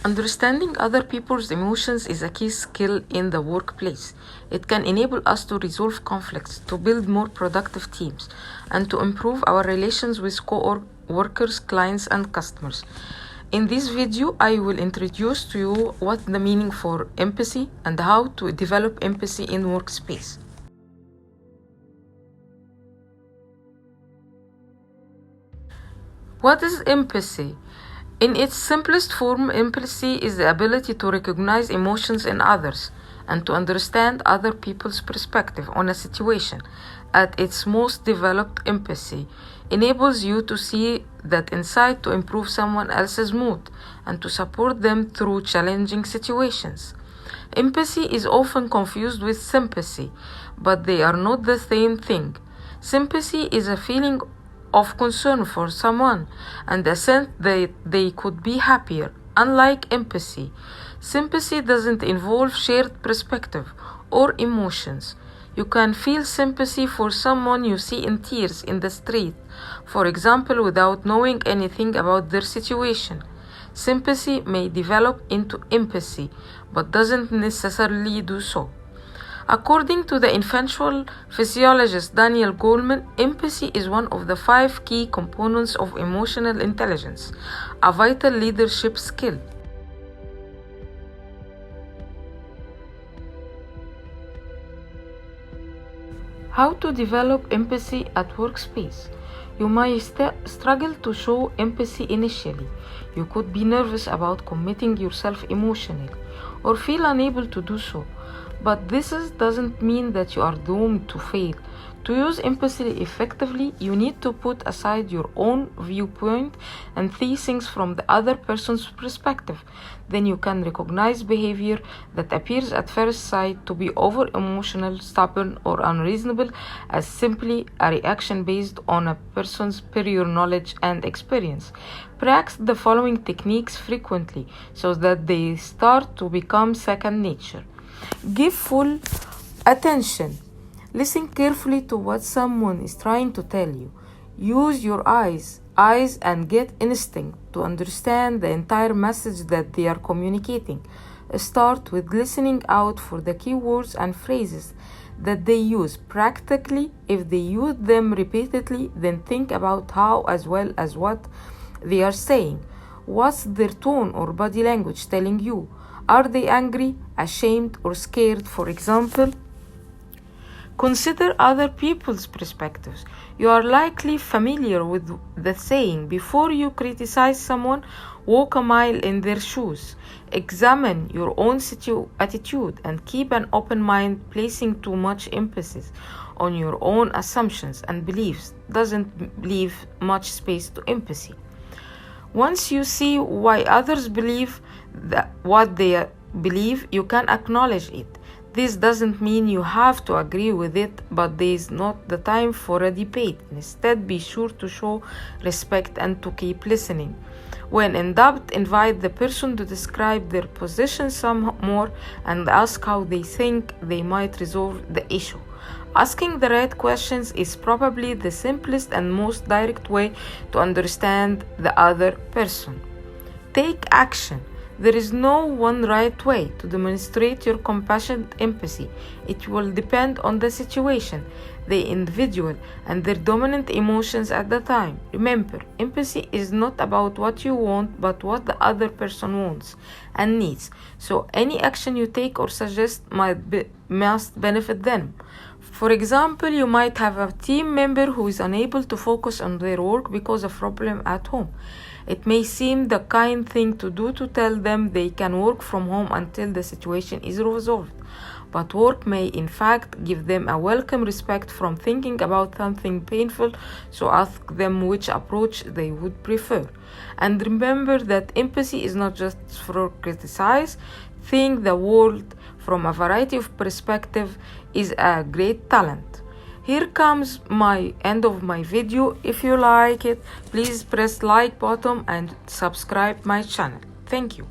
Understanding other people's emotions is a key skill in the workplace. It can enable us to resolve conflicts, to build more productive teams, and to improve our relations with co-workers, clients, and customers. In this video, I will introduce to you what the meaning for empathy and how to develop empathy in workspace. What is empathy? In its simplest form, empathy is the ability to recognize emotions in others and to understand other people's perspective on a situation. At its most developed, empathy enables you to see that insight to improve someone else's mood and to support them through challenging situations. Empathy is often confused with sympathy, but they are not the same thing. Sympathy is a feeling of concern for someone and a sense that they could be happier. Unlike empathy, sympathy doesn't involve shared perspective or emotions. You can feel sympathy for someone you see in tears in the street, for example, without knowing anything about their situation. Sympathy may develop into empathy, but doesn't necessarily do so. According to the influential physiologist Daniel Goleman, empathy is one of the 5 key components of emotional intelligence, a vital leadership skill. How to develop empathy at workspace? You might struggle to show empathy initially. You could be nervous about committing yourself emotionally or feel unable to do so. But this doesn't mean that you are doomed to fail. To use empathy effectively, you need to put aside your own viewpoint and see things from the other person's perspective. Then you can recognize behavior that appears at first sight to be over-emotional, stubborn, or unreasonable as simply a reaction based on a person's prior knowledge and experience. Practice the following techniques frequently so that they start to become second nature. Give full attention. Listen carefully to what someone is trying to tell you. Use your eyes and gut instinct to understand the entire message that they are communicating. Start with listening out for the key words and phrases that they use. Practically, if they use them repeatedly, then think about how as well as what they are saying. What's their tone or body language telling you? Are they angry, ashamed, or scared, for example? Consider other people's perspectives. You are likely familiar with the saying, before you criticize someone, walk a mile in their shoes. Examine your own attitude and keep an open mind. Placing too much emphasis on your own assumptions and beliefs doesn't leave much space to empathy. Once you see why others believe what they believe, you can acknowledge it. This doesn't mean you have to agree with it, but there is not the time for a debate. Instead, be sure to show respect and to keep listening. When in doubt, invite the person to describe their position some more and ask how they think they might resolve the issue. Asking the right questions is probably the simplest and most direct way to understand the other person. Take action. There is no one right way to demonstrate your compassionate empathy. It will depend on the situation, the individual, and their dominant emotions at the time. Remember, empathy is not about what you want, but what the other person wants and needs. So any action you take or suggest must benefit them. For example, you might have a team member who is unable to focus on their work because of a problem at home. It may seem the kind thing to do to tell them they can work from home until the situation is resolved. But work may in fact give them a welcome respite from thinking about something painful, so ask them which approach they would prefer. And remember that empathy is not just for criticize. Seeing the world from a variety of perspectives is a great talent. Here comes my end of my video. If you like it, please press like button and subscribe my channel. Thank you.